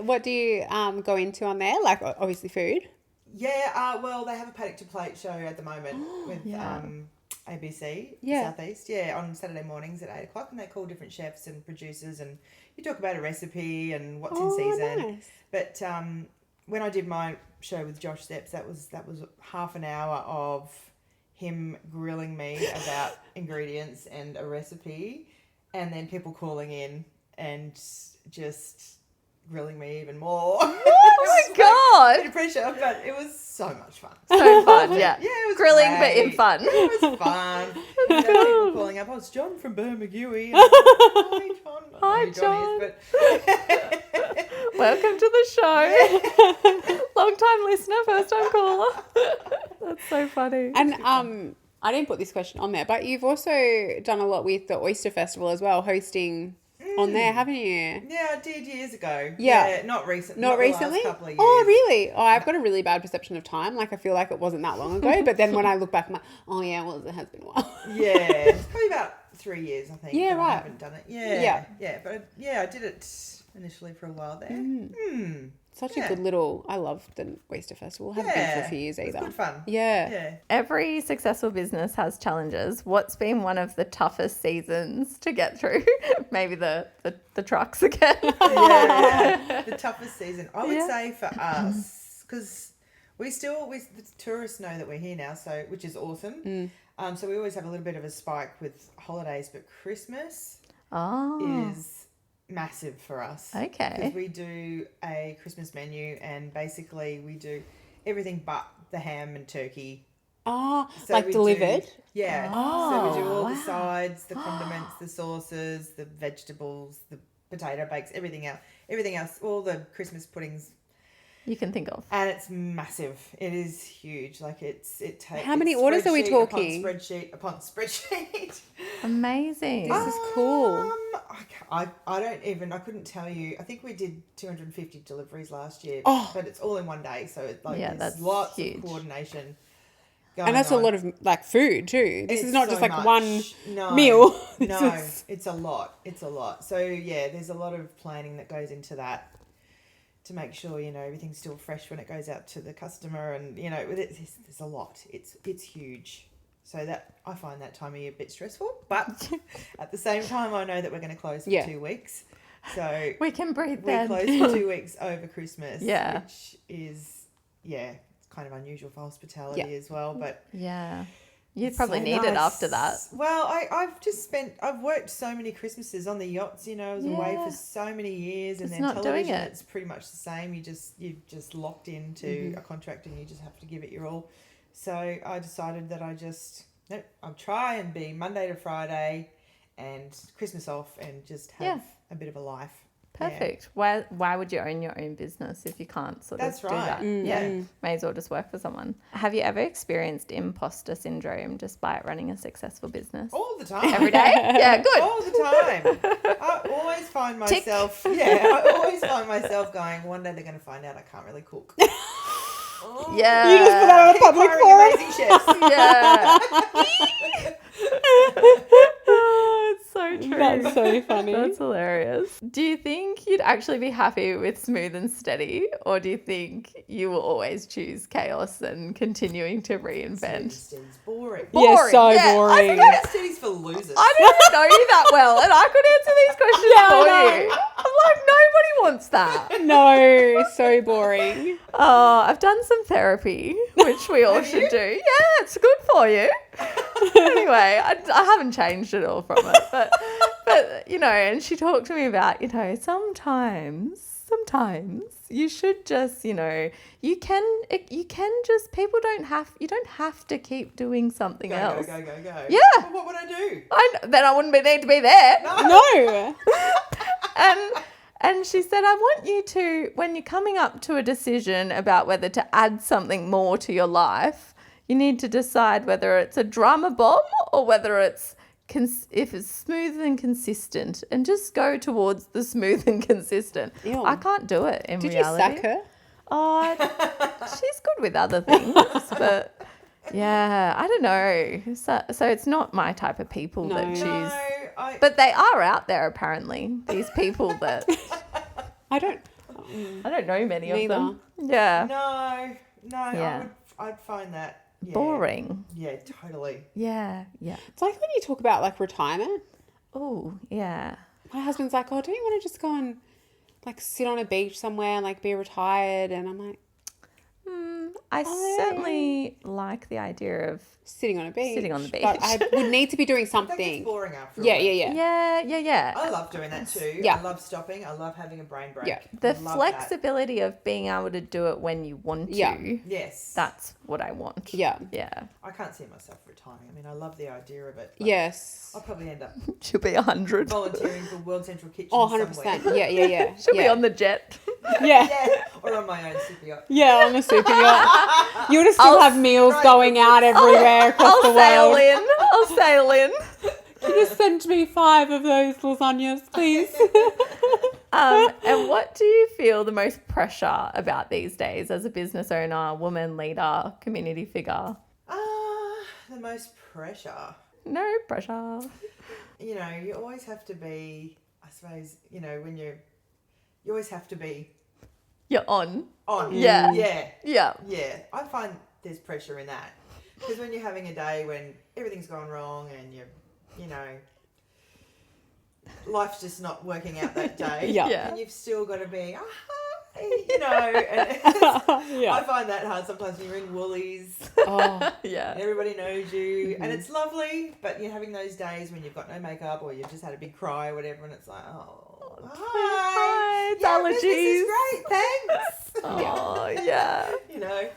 What do you go into on there? Like, obviously food? Yeah, well, they have a paddock to plate show at the moment with ABC Southeast. Yeah, on Saturday mornings at 8:00, and they call different chefs and producers, and you talk about a recipe and what's in season. Nice. But when I did my show with Josh Steps, that was half an hour of him grilling me about ingredients and a recipe, and then people calling in and just grilling me even more. Oh my God. A bit of pressure, but it was so much fun. So fun, yeah. Yeah, it was grilling, great. but in fun. It was fun. You know, people calling up, it's John from Bermagui. Hi, John. Hi, John. But... Welcome to the show. Long time listener, first time caller. That's so funny. And I didn't put this question on there, but you've also done a lot with the Oyster Festival as well, hosting on there, haven't you? Yeah, I did years ago. Yeah. Not recently. Not recently? The last couple of years. Oh, really? Oh, I've got a really bad perception of time. Like, I feel like it wasn't that long ago, but then when I look back, I'm like, oh yeah, well, it has been a while. Yeah, it's probably about 3 years, I think. Yeah, that right. I haven't done it. Yeah. But I did it initially for a while there. Such a good little, I love the Oyster Festival. Haven't been for a few years either. It's good fun. Yeah. Every successful business has challenges. What's been one of the toughest seasons to get through? Maybe the trucks again. The toughest season. I would say for us, because the tourists know that we're here now, so which is awesome. So we always have a little bit of a spike with holidays, but Christmas is massive for us. Okay. Because we do a Christmas menu, and basically we do everything but the ham and turkey. Oh, So like we delivered? So we do all the sides, the condiments, the sauces, the vegetables, the potato bakes, everything else, all the Christmas puddings. You can think of. And it's massive. It is huge. Like it takes. How many orders are we talking? Upon spreadsheet. Amazing. This is cool. I couldn't tell you. I think we did 250 deliveries last year. But it's all in one day, so there's that's lots huge. of coordination going And that's on. a lot of like food too. This It's is not so just like much. one No, meal. No, it's a lot. It's a lot. So yeah, there's a lot of planning that goes into that to make sure everything's still fresh when it goes out to the customer, and there's a lot. It's huge. So that I find that time of year a bit stressful, but at the same time I know that we're going to close for 2 weeks. So We can breathe we then. close for 2 weeks over Christmas, Yeah. which is it's kind of unusual for hospitality as well, but Yeah. You'd probably so need it nice. after that. Well, I've worked so many Christmases on the yachts, I was away for so many years, and Just then not doing television, it. it's pretty much the same. You're just locked into a contract, and you just have to give it your all. So I decided that I'll try and be Monday to Friday and Christmas off, and just have a bit of a life. Perfect. Why would you own your own business if you can't That's do right. that? Yeah. May as well just work for someone. Have you ever experienced imposter syndrome despite running a successful business? All the time. Every day? Yeah, good. All the time. I always find myself going, one day they're going to find out I can't really cook. Yeah. You just put that on a public Hiring forum. amazing chefs. It's so true. That's so funny. That's hilarious. Do you think you'd actually be happy with smooth and steady, or do you think you will always choose chaos and continuing to reinvent? Steady's boring. Yeah, so Yeah, boring. Steady's for losers. I didn't know you that well, and I could answer these questions for you. I'm like, nobody wants that. No, so boring. Oh, I've done some therapy, which we all should do. Yeah, it's good for you. Anyway, I haven't changed at all from it, but and she talked to me about, sometimes you should just, you can just, you don't have to keep doing something else. Go. Yeah. Well, what would I do? Then I wouldn't need to be there. No. And she said, I want you to, when you're coming up to a decision about whether to add something more to your life, you need to decide whether it's a drama bomb or whether it's if it's smooth and consistent, and just go towards the smooth and consistent. Ew. I can't do it in Did reality. you sack her? Oh, she's good with other things, but yeah, I don't know. So it's not my type of people that choose. But they are out there apparently. These people that I don't know many of Neither. them. Yeah. No. Yeah. I'd find that Boring. Yeah, totally. Yeah. It's like when you talk about like retirement. Oh, yeah. My husband's like, oh, don't you want to just go and like sit on a beach somewhere and like be retired? And I'm like, I certainly like the idea of sitting on the beach. But I would need to be doing That something. gets boring after a Yeah. while. Yeah. I love doing that too. Yeah. I love stopping. I love having a brain break. Yeah. The I love flexibility of being able to do it when you want to. Yeah. that. Yes. That's what I want. Yeah. Yeah. I can't see myself retiring. I mean, I love the idea of it. but Yes. I'll probably end up She'll be 100. volunteering for World Central Kitchen Oh, somewhere. 100%. Yeah. She'll be on the jet. Yeah. Yeah, or on my own super yacht. Yeah, on the super yacht. You would still have meals going out everywhere across the world. I'll sail in. Can you just send me 5 of those lasagnas, please? And what do you feel the most pressure about these days as a business owner, woman, leader, community figure? The most pressure. No pressure. you know, you always have to be, I suppose, you know, when you always have to be You're on. Yeah. Yeah. I find there's pressure in that. Because when you're having a day when everything's gone wrong and you know, life's just not working out that day. Yeah. And you've still got to be, you know. And I find that hard sometimes when you're in Woolies. Yeah. And everybody knows you. And it's lovely, but you're having those days when you've got no makeup or you've just had a big cry or whatever, and it's like, hi. It's Yeah, allergies. business is great, thanks. Oh, yeah. You know.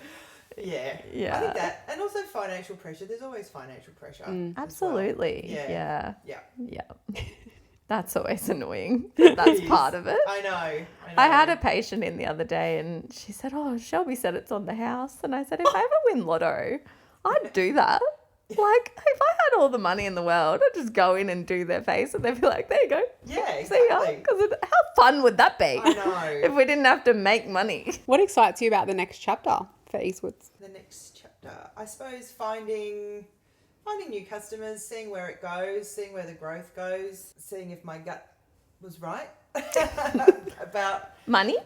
Yeah. Yeah. I think that, and also financial pressure. There's always financial pressure. Absolutely. Well. Yeah. Yeah. That's always annoying. That's part of it. I know. I had a patient in the other day and she said, oh, Shelby said it's on the house. And I said, if I ever win lotto, I'd do that. Like, if I had all the money in the world, I'd just go in and do their face and they'd be like, there you go. Yeah, exactly. Because how fun would that be? I know. If we didn't have to make money. What excites you about the next chapter for Eastwoods? The next chapter, I suppose, finding new customers, seeing where it goes, seeing where the growth goes, seeing if my gut was right about Money?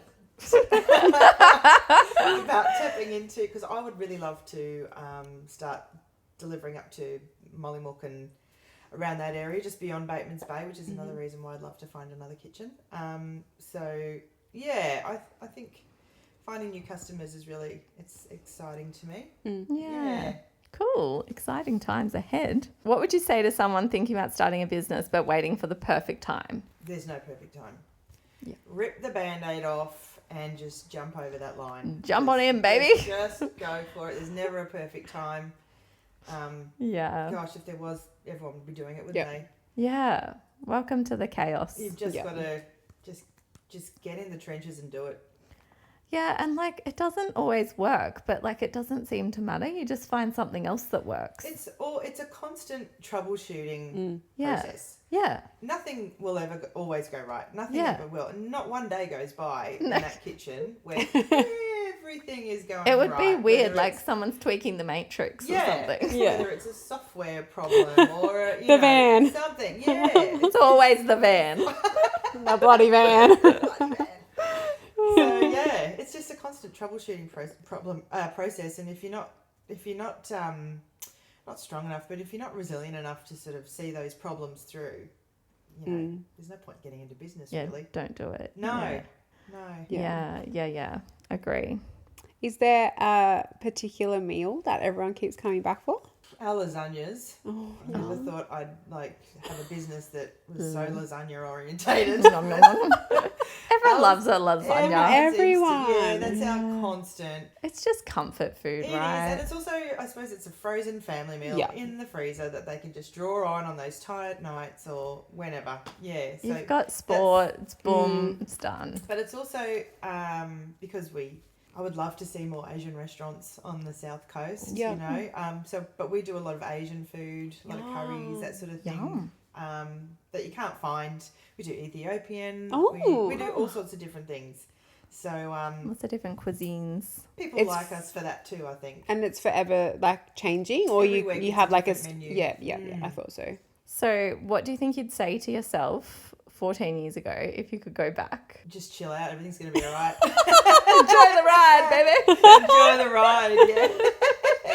about tapping into, because I would really love to start delivering up to Mollymook and around that area, just beyond Bateman's Bay, which is another reason why I'd love to find another kitchen. So yeah, I think finding new customers is really, it's exciting to me. Yeah. Cool. Exciting times ahead. What would you say to someone thinking about starting a business but waiting for the perfect time? There's no perfect time. Yeah. Rip the Band-Aid off and just jump over that line. Jump on in, baby. Just go for it. There's never a perfect time. Yeah. Gosh, if there was, everyone would be doing it, wouldn't they? Yeah. Welcome to the chaos. You've just got to just get in the trenches and do it. Yeah, and like it doesn't always work, but like it doesn't seem to matter. You just find something else that works. It's a constant troubleshooting Yeah. process. Yeah. Nothing will ever always go right. Nothing Yeah. ever will. And not one day goes by in that kitchen where everything is going It would be right, weird, whether like it's- someone's tweaking the matrix or yeah, something. Yeah. whether it's a software problem or The van. something. Yeah, It's always the van. The bloody van. So yeah, it's just a constant troubleshooting process, and if you're not strong enough, but if you're not resilient enough to sort of see those problems through, you know, there's no point getting into business. Yeah, Really, don't do it. no. Yeah. Agree. Is there a particular meal that everyone keeps coming back for? Our lasagnas. I never thought I'd like have a business that was so lasagna orientated. Everyone loves a lasagna. Everyone. Yeah, that's our constant. It's just comfort food, It right? is, and it's also, I suppose, it's a frozen family meal in the freezer that they can just draw on those tired nights or whenever. Yeah, so You've got sport, it's boom, it's done. But it's also because I would love to see more Asian restaurants on the South Coast. Yeah. You know, but we do a lot of Asian food, a lot of curries, that sort of thing. Yum. That you can't find. We do Ethiopian. Oh. We do all sorts of different things. So Lots of different cuisines. people like us for that too, I think. And it's forever like changing, or Every week you it's have a like a different menu. yeah. I thought so. So what do you think you'd say to yourself 14 years ago if you could go back? Just chill out. Everything's going to be all right. Enjoy the ride, baby. Enjoy the ride. Yeah,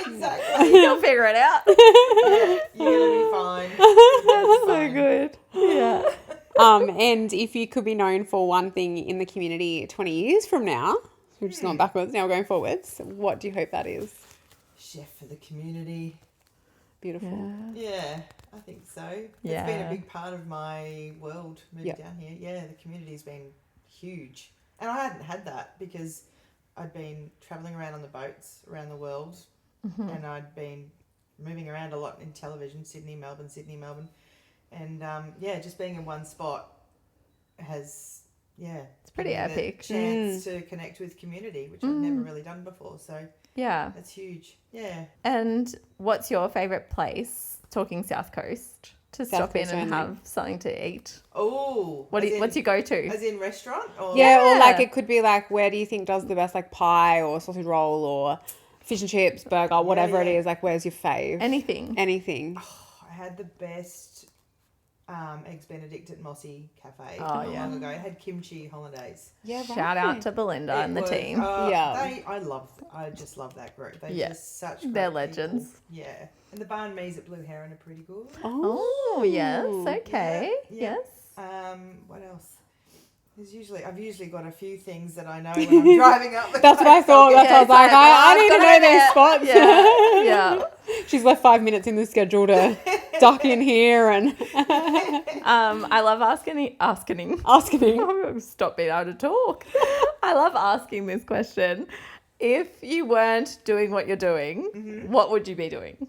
exactly. You'll figure it out. Yeah, you're going to be fine. That's So good. Yeah. And if you could be known for one thing in the community 20 years from now, we've just gone backwards, now we're going forwards, what do you hope that is? Chef for the community. Beautiful. Yeah, I think so. Yeah. It's been a big part of my world moving Yep. down here. Yeah, the community's been huge. And I hadn't had that because I'd been travelling around on the boats around the world and I'd been moving around a lot in television, Sydney, Melbourne. And just being in one spot has, It's pretty given me the epic. chance to connect with community, which I've never really done before. So Yeah. that's huge. Yeah. And what's your favourite place, talking South Coast, to South stop in Coast and only. have something to eat? Oh. What's your go-to? As in restaurant? Or Yeah, or Yeah. like it could be like, where do you think does the best like pie or sausage roll or fish and chips, burger, whatever it yeah. is, like where's your fave? Anything. Anything. I had the best Eggs Benedict at Mossy Cafe Oh, yeah. long ago. It had kimchi hollandaise. Yeah, Shout out to Belinda and the team. Yeah. I just love that group. They're Yeah. just such They're great people. legends. Yeah. And the banh mi's at Blue Heron are pretty good. Oh, yes. Okay. Yeah. Yes. What else? I've usually got a few things that I know when I'm driving up. That's what I thought. That's what I was like, I need to know these spots. Yeah. Yeah. She's left 5 minutes in the schedule to duck in here and I love asking. Stop being able to talk. I love asking this question. If you weren't doing what you're doing, what would you be doing?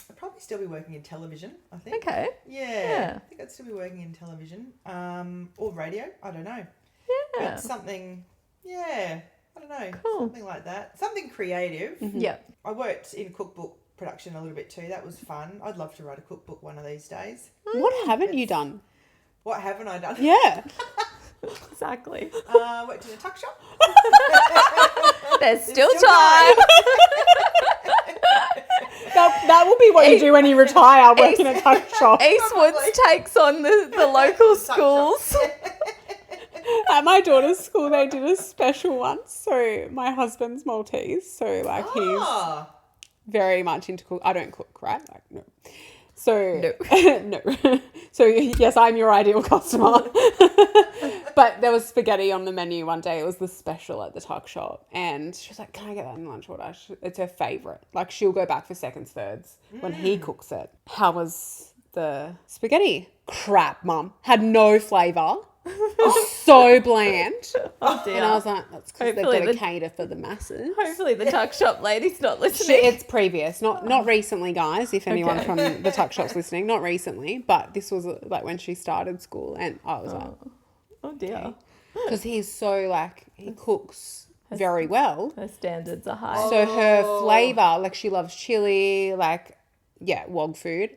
I'd probably still be working in television, I think. Okay. Yeah. I think I'd still be working in television. Or radio. I don't know. Yeah. But something, I don't know. Cool. Something like that. Something creative. Yeah. I worked in cookbook production a little bit too. That was fun. I'd love to write a cookbook one of these days. what haven't you done? What haven't I done? Yeah. Exactly. Worked in a tuck shop. There's still time. That will be what you do when you retire, work in a tuck shop. Eastwoods takes on the local schools. At my daughter's school, they did a special once. So my husband's Maltese, so like he's very much into cook. I don't cook, right? Like no. So no. So yes, I'm your ideal customer. But there was spaghetti on the menu one day. It was the special at the tuck shop, and she was like, "Can I get that in lunch order?" It's her favorite. Like she'll go back for seconds, thirds when he cooks it. How was the spaghetti? Crap, Mum. Had no flavour. So bland. Oh dear. And I was like, that's because they've Hopefully got to cater for the masses. Hopefully the tuck shop lady's not listening. It's previous, not recently, guys. If anyone Okay. from the tuck shop's listening, not recently, but this was like when she started school, and I was like, Oh dear. because he's so like he cooks very well, Her standards are high. so her flavor, like she loves chili, like wog food.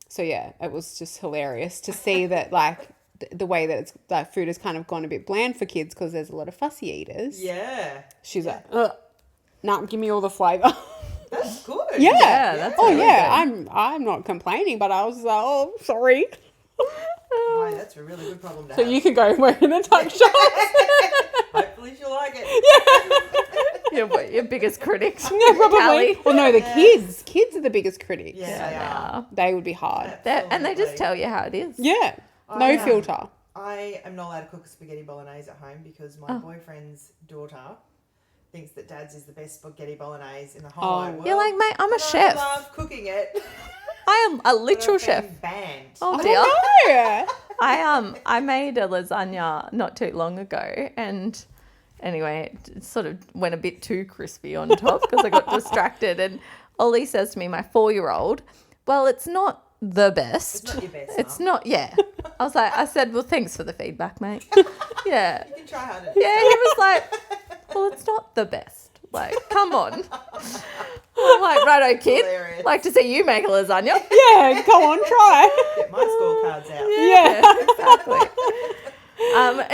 So yeah, it was just hilarious to see that like the way that it's like food has kind of gone a bit bland for kids because there's a lot of fussy eaters. Yeah. She's like, nah, give me all the flavour. That's good. Yeah. That's Oh really yeah, good. I'm not complaining, but I was like, oh, sorry. No, that's a really good problem to So have. you can go work in the tuck shop. Hopefully she'll like it. Your biggest critics. Yeah, probably. Callie. Well, no, the kids. Kids are the biggest critics. Yeah, they are. They would be hard. And they just Absolutely. tell you how it is. Yeah. No filter. I am not allowed to cook a spaghetti bolognese at home because my boyfriend's daughter thinks that Dad's is the best spaghetti bolognese in the whole wide world. You're like, mate, I'm a And chef. I love cooking it. I am a but literal I've chef. been banned. Oh dear. Yeah. I made a lasagna not too long ago, and anyway, it sort of went a bit too crispy on top because I got distracted. And Ollie says to me, my 4-year-old, well, it's not the best. It's not your best, It's Mum. not, yeah. I said, well, thanks for the feedback, mate. Yeah. You can try harder. Yeah, he was like, well, it's not the best. Like, come on. I'm like, righto, kid. Hilarious. Like to see you make a lasagna. Yeah, go on, try. Get my scorecards out. Yeah. Exactly.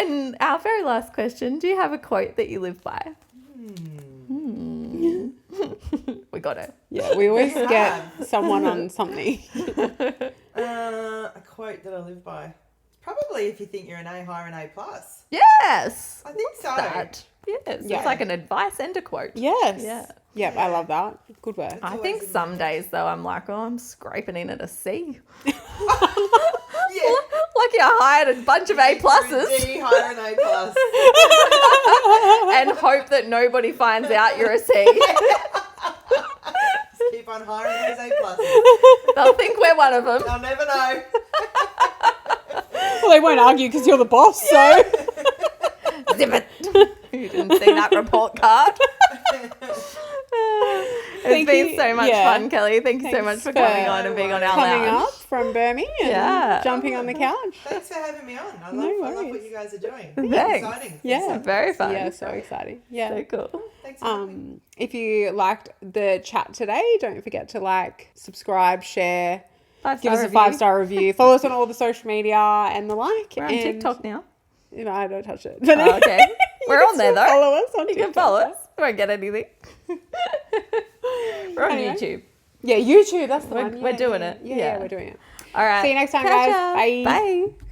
And our very last question, do you have a quote that you live by? We got it. Yeah, we always It's get hard. someone on something. A quote that I live by. Probably if you think you're an A, hire an A+. Yes. I think so. That. Yes. Yeah. It's like an advice and a quote. Yes. Yeah. Yep, I love that. Good work. I always think in some days though I'm like, oh, I'm scraping in at a C. Yeah. Lucky I hired a bunch of A pluses D, hire an A+. and hope that nobody finds out you're a C. Just keep on hiring those A+. They'll think we're one of them. They'll never know. Well, they won't argue because you're the boss, so. Zip it. You didn't see that report card. It's been so much fun, Kelly. Thank you so much for coming on and being on our coming lounge. up from Birmingham and jumping on the couch. Thanks for having me on. I No love what worries. you guys are doing. Thanks. Exciting. Yeah. Very fun. Yeah, so exciting. Yeah. So cool. Thanks for having me. If you liked the chat today, don't forget to like, subscribe, share, give us a 5-star review, follow us on all the social media and the like. We're on and, TikTok now. You know, I don't touch it. Oh, okay. We're on there though. Follow us on You TikTok. can follow us. We won't get anything. We're on Anyway. YouTube. Yeah, YouTube. That's the We're- one. we're Yeah, doing yeah, it. Yeah, Yeah. we're doing it. All right. See you next time, guys. Bye. Bye.